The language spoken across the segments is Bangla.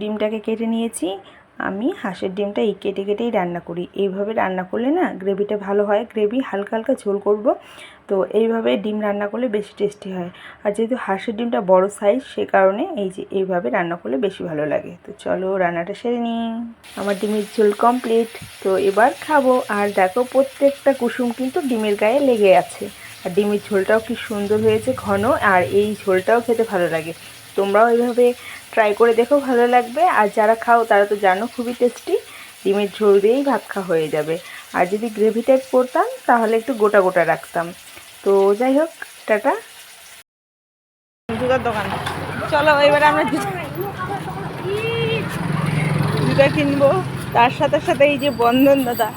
ডিমটাকে কেটে নিয়েছি। আমি হাঁসের ডিমটা এই কেটে কেটেই রান্না করি। এইভাবে রান্না করলে না গ্রেভিটা ভালো হয়। গ্রেভি হালকা হালকা ঝোল করব, তো এইভাবে ডিম রান্না করলে বেশি টেস্টি হয়। আর যেহেতু হাঁসের ডিমটা বড় সাইজ, সে কারণে এই যে এইভাবে রান্না করলে বেশি ভালো লাগে। তো চলো রান্নাটা সেরে নিই। আমার ডিমের ঝোল কমপ্লিট, তো এবার খাবো। আর দেখো প্রত্যেকটা কুসুম কিন্তু ডিমের গায়ে লেগে আছে। আর ডিমের ঝোলটাও কি সুন্দর হয়েছে, ঘন। আর এই ঝোলটাও খেতে ভালো লাগে। তোমরাও এইভাবে ট্রাই করে দেখো, ভালো লাগবে। আর যারা খাও তারা তো জানো খুবই টেস্টি। ডিমের ঝোল দিয়েই ভাত খাওয়া হয়ে যাবে। আর যদি গ্রেভি টাইপ করতাম তাহলে একটু গোটা গোটা রাখতাম। তো যাই হোক, টাটা। জুতার দোকান, চলো এবার আমরা জুতা কিনবো। তার সাথে সাথে এই যে বন্ধন দাদা,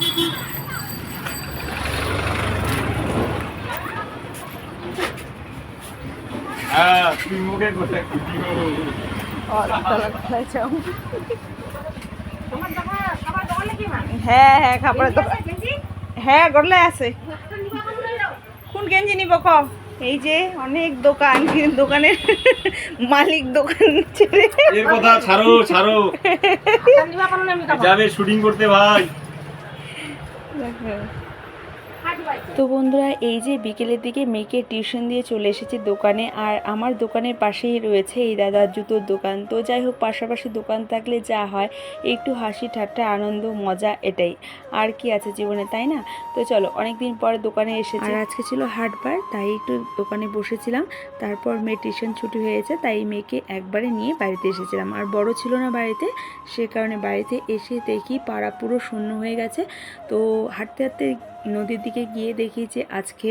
হ্যাঁ হ্যাঁ খাবারের দোকান, হ্যাঁ গড়লে আছে। কোন গেঞ্জি নিব ক? এই যে অনেক দোকান, কিন্তু দোকানের মালিক দোকান ছেড়ে এর কথা ছাড়ো ছাড়ো, যাবে শুটিং করতে ভাই। তো বন্ধুরা, এই যে বিকেলের দিকে মেয়েকে টিউশন দিয়ে চলে এসেছি দোকানে। আর আমার দোকানের পাশেই রয়েছে এই দাদার জুতোর দোকান। তো যাই হোক, পাশাপাশি দোকান থাকলে যা হয় একটু হাসি ঠাট্টা আনন্দ মজা, এটাই আর কি আছে জীবনে, তাই না? তো চলো, অনেক দিন পর দোকানে এসেছি। আর আজকে ছিল হাটবার, তাই একটু দোকানে বসেছিলাম। তারপর মেয়ে টিউশন ছুটি হয়েছে, তাই মেয়েকে একবারে নিয়ে বাড়িতে এসেছিলাম। আর বড় ছিল না বাড়িতে, সে কারণে বাড়িতে এসে দেখি পাড়া পুরো শূন্য হয়ে গেছে। তো হাঁটতে হাঁটতে নদীর দিকে গিয়ে দেখি যে আজকে,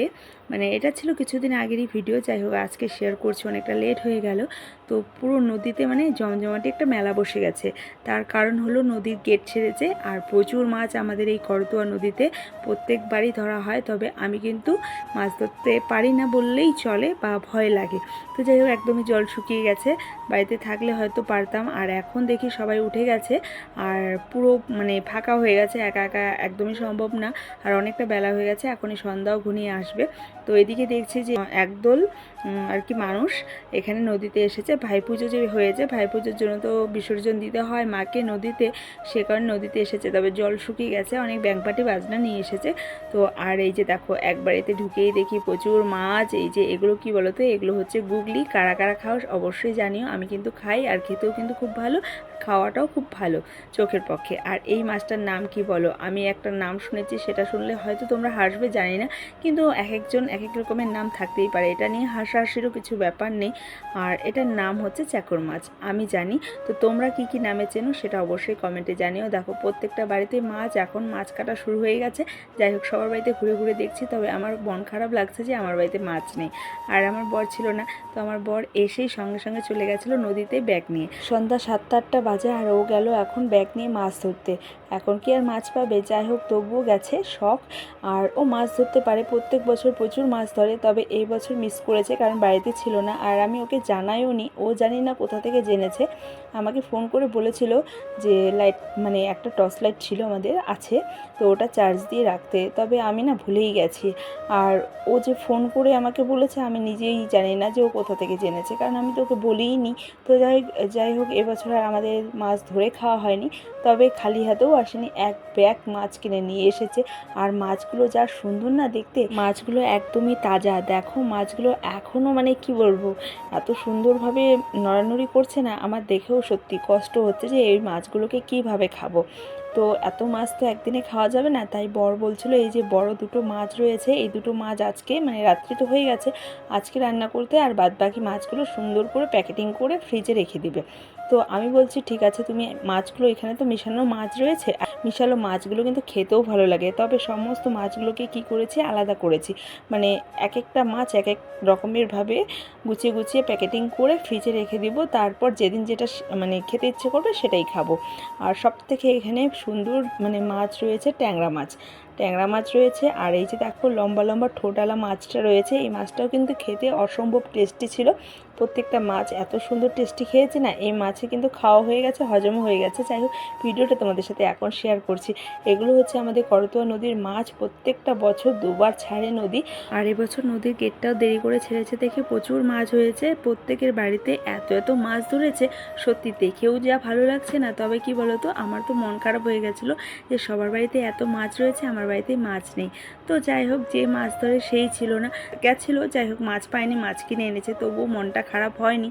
মানে এটা ছিল কিছুদিন আগেরই ভিডিও, যাই হোক আজকে শেয়ার করছি, অনেকটা লেট হয়ে গেল। তো পুরো নদীতে মানে জমজমাটি একটা মেলা বসে গেছে। তার কারণ হলো নদীর গেট ছেড়েছে, আর প্রচুর মাছ আমাদের এই করতোয়া নদীতে প্রত্যেকবারই ধরা হয়। তবে আমি কিন্তু মাছ ধরতে পারি না বললেই চলে, বা ভয় লাগে। তো যাই হোক, একদমই জল শুকিয়ে গেছে। বাড়িতে থাকলে হয়তো পারতাম। আর এখন দেখি সবাই উঠে গেছে, আর পুরো মানে ফাঁকা হয়ে গেছে। একা একা একদমই সম্ভব না। আর অনেকটা বেলা হয়ে গেছে, এখনই সন্ধ্যাও ঘনিয়ে আসবে। তো এদিকে দেখছি যে একদল আর কি মানুষ এখানে নদীতে এসেছে। ভাইপুজো যে হয়েছে, ভাইপুজোর জন্য তো বিসর্জন দিতে হয় মাকে নদীতে, সে কারণে নদীতে এসেছে। তবে জল শুকিয়ে গেছে, অনেক ব্যাংপাটি বাজনা নিয়ে এসেছে। তো আর এই যে দেখো, এক বাড়িতে ঢুকেই দেখি প্রচুর মাছ। এই যে এগুলো কি বলো তো, এগুলো হচ্ছে গুগলি। কারা কারা খাও অবশ্যই জানিও। আমি কিন্তু খাই, আর খেতেও কিন্তু খুব ভালো, খাওয়াটাও খুব ভালো চোখের পক্ষে। আর এই মাছটার নাম কি বলো? আমি একটা নাম শুনেছি, সেটা শুনলে হয়তো তোমরা হাসবে, জানি না, কিন্তু এক একজন এক এক রকমের নাম থাকতেই পারে। এটা নিয়ে হাসাহাসিরও কিছু ব্যাপার নেই। আর এটার নাম হচ্ছে চাকর মাছ, আমি জানি। তো তোমরা কি কি নামে চেনো সেটা অবশ্যই কমেন্টে জানিও। দেখো প্রত্যেকটা বাড়িতে মাছ, এখন মাছ কাটা শুরু হয়ে গেছে। যাই হোক, সবার বাড়িতে ঘুরে ঘুরে দেখছি। তবে আমার মন খারাপ লাগছে যে আমার বাড়িতে মাছ নেই। আর আমার বর ছিল না, তো আমার বর এসেই সঙ্গে সঙ্গে চলে গেছিলো নদীতে ব্যাগ নিয়ে। সন্ধ্যা 7-8টা বাজে, আর ও গেল এখন ব্যাগ নিয়ে মাছ ধরতে। এখন কি আর মাছ পাবে? যাই হোক, তবুও গেছে, শখ। আর ও মাছ ধরতে পারে, প্রত্যেক বছর প্রচুর মাছ ধরে। তবে এই বছর মিস করেছে, কারণ বাড়িতে ছিল না। আর আমি ওকে জানাইও নি, ও জানি না কোথা থেকে জেনেছে। আমাকে ফোন করে বলেছিল যে লাইট, মানে একটা টর্চ লাইট ছিল আমাদের, আছে, তো ওটা চার্জ দিয়ে রাখতে। তবে আমি না ভুলেই গেছি। আর ও যে ফোন করে আমাকে বলেছে, আমি নিজেই জানি না যে ও কোথা থেকে জেনেছে, কারণ আমি তো ওকে বলিই নি। তো যাই হোক, এবছর আর আমাদের মাছ ধরে খাওয়া হয়নি। তবে খালি হাতেও আসেনি, এক ব্যাগ মাছ কিনে নিয়ে এসেছে। আর মাছগুলো যা সুন্দর না দেখতে, মাছগুলো একদমই তাজা। দেখো মাছগুলো এখনও, মানে কি বলবো, এত সুন্দরভাবে নড়ানড়ি করছে না, আমার দেখেও সত্যি কষ্ট হচ্ছে যে এই মাছগুলোকে কিভাবে খাবো। তো এত মাছ তো একদিনে খাওয়া যাবে না, তাই বর বলছিল এই যে বড় দুটো মাছ রয়েছে, এই দুটো মাছ আজকে, মানে রাত্রি তো হয়ে গেছে, আজকে রান্না করতে, আর বাদ বাকি মাছগুলো সুন্দর করে প্যাকেটিং করে ফ্রিজে রেখে দিবে। তো আমি বলছি ঠিক আছে, তুমি মাছগুলো, এখানে তো মেশানো মাছ রয়েছে, মিশালো মাছগুলো কিন্তু খেতেও ভালো লাগে। তবে সমস্ত মাছগুলোকে কি করেছি, আলাদা করেছি, মানে এক একটা মাছ এক এক রকমের ভাবে গুছিয়ে গুছিয়ে প্যাকেটিং করে ফ্রিজে রেখে দিব। তারপর যেদিন যেটা মানে খেতে ইচ্ছে করবে সেটাই খাবো। আর সব থেকে এখানে সুন্দর মানে মাছ রয়েছে ট্যাংরা মাছ। ট্যাংরা মাছ রয়েছে। আর এই যে দেখো লম্বা লম্বা ঠোঁটালা মাছটা রয়েছে, এই মাছটাও কিন্তু খেতে অসম্ভব টেস্টি ছিল। প্রত্যেকটা মাছ এত সুন্দর টেস্টি খেয়েছে না, এই মাছে কিন্তু খাওয়া হয়ে গেছে, হজমও হয়ে গেছে। যাই হোক, ভিডিওটা তোমাদের সাথে এখন শেয়ার করছি। এগুলো হচ্ছে আমাদের করতোয়া নদীর মাছ, প্রত্যেকটা বছর দুবার ছাড়ে নদী। আর এবছর নদীর গেটটাও দেরি করে ছেড়েছে দেখে প্রচুর মাছ হয়েছে। প্রত্যেকের বাড়িতে এত এত মাছ ধরেছে, সত্যি দেখেও যা ভালো লাগছে না। তবে কি বলতো, আমার তো মন খারাপ হয়ে গেছিলো যে সবার বাড়িতে এত মাছ রয়েছে, আমার বাড়িতে মাছ নেই। তো যাই হোক, যে মাছ ধরে সেই ছিল না, গেছিলো, যাই হোক মাছ পায়নি, মাছ কিনে এনেছে, তবুও মনটা খারাপ হয়নি।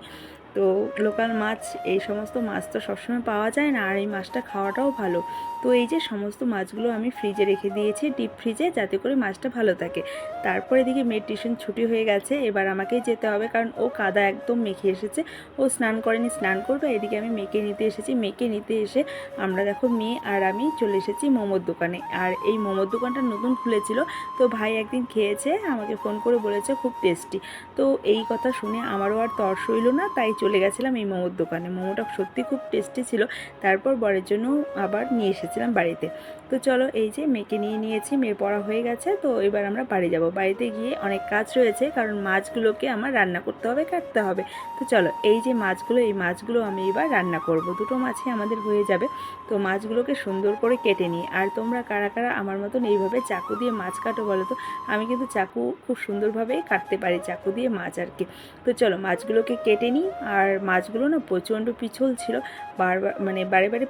তো লোকাল মাছ, এই সমস্ত মাছ তো সবসময় পাওয়া যায় না, আর এই মাছটা খাওয়াটাও ভালো। তো এই যে সমস্ত মাছগুলো আমি ফ্রিজে রেখে দিয়েছি, ডিপ ফ্রিজে, যাতে করে মাছটা ভালো থাকে। তারপর এদিকে মেয়ের টিউশন ছুটি হয়ে গেছে, এবার আমাকেই যেতে হবে, কারণ ও কাদা একদম মেখে এসেছে। ও স্নান করেনি, স্নান করবে। এদিকে আমি মেয়েকে নিতে এসেছি। মেয়েকে নিতে এসে আমরা দেখো, মেয়ে আর আমি চলে এসেছি মোমোর দোকানে। আর এই মোমোর দোকানটা নতুন খুলেছিল, তো ভাই একদিন খেয়েছে, আমাকে ফোন করে বলেছে খুব টেস্টি। তো এই কথা শুনে আমারও আর তর সইল না, তাই চলে গেছিলাম এই মোমোর দোকানে। মোমোটা সত্যি খুব টেস্টি ছিল। তারপর বরের জন্য আবার নিয়ে এসেছিলাম বাড়িতে। তো চলো, এই যে মেয়েকে নিয়ে নিয়েছি, মেয়ে পড়া হয়ে গেছে। তো এবার আমরা বাড়ি যাব। বাড়িতে গিয়ে অনেক কাজ রয়েছে, কারণ মাছগুলোকে আমার রান্না করতে হবে, কাটতে হবে। তো চলো, এই যে মাছগুলো, এই মাছগুলো আমি এবার রান্না করব। দুটো মাছই আমাদের হয়ে যাবে। তো মাছগুলোকে সুন্দর করে কেটে নিই। আর তোমরা কারা কারা আমার মতন এইভাবে চাকু দিয়ে মাছ কাটো বলো তো? আমি কিন্তু চাকু খুব সুন্দরভাবেই কাটতে পারি, চাকু দিয়ে মাছ আর কি। তো চলো, মাছগুলোকে কেটে নিই। আর মাছগুলো না প্রচণ্ড পিছল ছিল, বারবার বারে বারে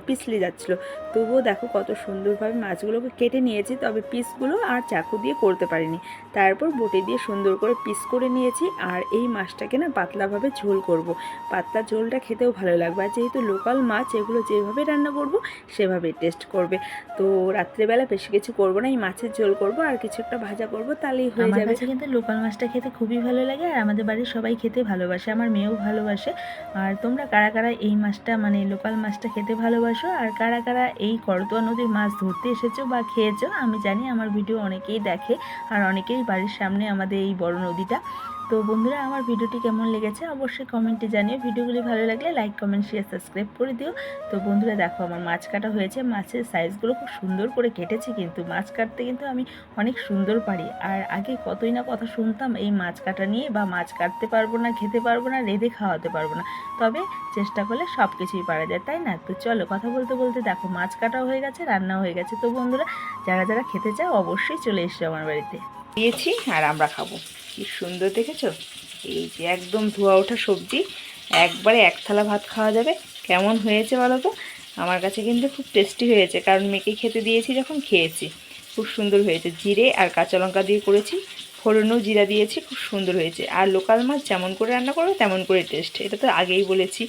পিছলে যাচ্ছিলো। তবুও দেখো কত সুন্দরভাবে মাছগুলোকে কেটে নিয়েছি, তবে পিসগুলো আর চাকু দিয়ে করতে পারিনি। তারপর বটি দিয়ে সুন্দর করে পিস করে নিয়েছি। আর এই মাছটাকে না পাতলাভাবে ঝোল করব। পাতলা ঝোলটা খেতেও ভালো লাগবে, আর যেহেতু লোকাল মাছ, এগুলো যেভাবে রান্না করব সেভাবেই টেস্ট করবে। তো রাত্রেবেলা বেশি কিছু করব না, এই মাছের ঝোল করব আর কিছু একটা ভাজা করব, তাহলেই হয়ে যাবে। আমার কাছে কিন্তু লোকাল মাছটা খেতে খুবই ভালো লাগে, আর আমাদের বাড়ির সবাই খেতে ভালোবাসে, আমার মেয়েও ভালোবাসে। আর তোমরা কারা কারা এই মাছটা লোকাল মাছটা খেতে ভালোবাসো, আর কারা কারা এই করতোয়া নদীর মাছ ধরতে এসেছো বা খেয়েছো? আমি জানি আমার ভিডিও অনেকেই দেখে, আর অনেকেই বাড়ির সামনে আমাদের এই বড় নদীটা। তো বন্ধুরা, আমার ভিডিওটি কেমন লেগেছে অবশ্যই কমেন্টে জানিও। ভিডিওগুলি ভালো লাগলে লাইক, কমেন্ট, শেয়ার, সাবস্ক্রাইব করে দিও। তো বন্ধুরা দেখো, আমার মাছ কাটা হয়েছে। মাছের সাইজগুলো খুব সুন্দর করে কেটেছি, কিন্তু মাছ কাটতে কিন্তু আমি অনেক সুন্দর পারি। আর আগে কতই না কথা শুনতাম এই মাছ কাটা নিয়ে, বা মাছ কাটতে পারবো না, খেতে পারবো না, রেঁধে খাওয়াতে পারবো না। তবে চেষ্টা করলে সব কিছুই পারা যায়, তাই না? তো চলো, কথা বলতে বলতে দেখো মাছ কাটাও হয়ে গেছে, রান্নাও হয়ে গেছে। তো বন্ধুরা, যারা যারা খেতে চাও অবশ্যই চলে এসো আমার বাড়িতে। দিয়েছি আর আমরা খাবো। কি সুন্দর দেখেছো? এই যে একদম ধোয়া ওঠা সবজি, একবারে এক থালা ভাত খাওয়া যাবে। কেমন হয়েছে বলো তো? আমার কাছে কিন্তু খুব টেস্টি হয়েছে, কারণ মেয়েকে খেতে দিয়েছি, যখন খেয়েছি খুব সুন্দর হয়েছে। জিরে আর কাঁচা লঙ্কা দিয়ে করেছি, ফোড়নও জিরা দিয়েছি, খুব সুন্দর হয়েছে। আর লোকাল মাছ যেমন করে রান্না করবে তেমন করে টেস্ট, এটা তো আগেই বলেছি।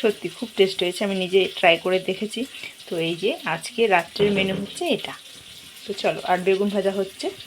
সত্যি খুব টেস্ট হয়েছে, আমি নিজে ট্রাই করে দেখেছি। তো এই যে আজকে রাত্রের মেনু হচ্ছে এটা। তো চলো, আর বেগুন ভাজা হচ্ছে।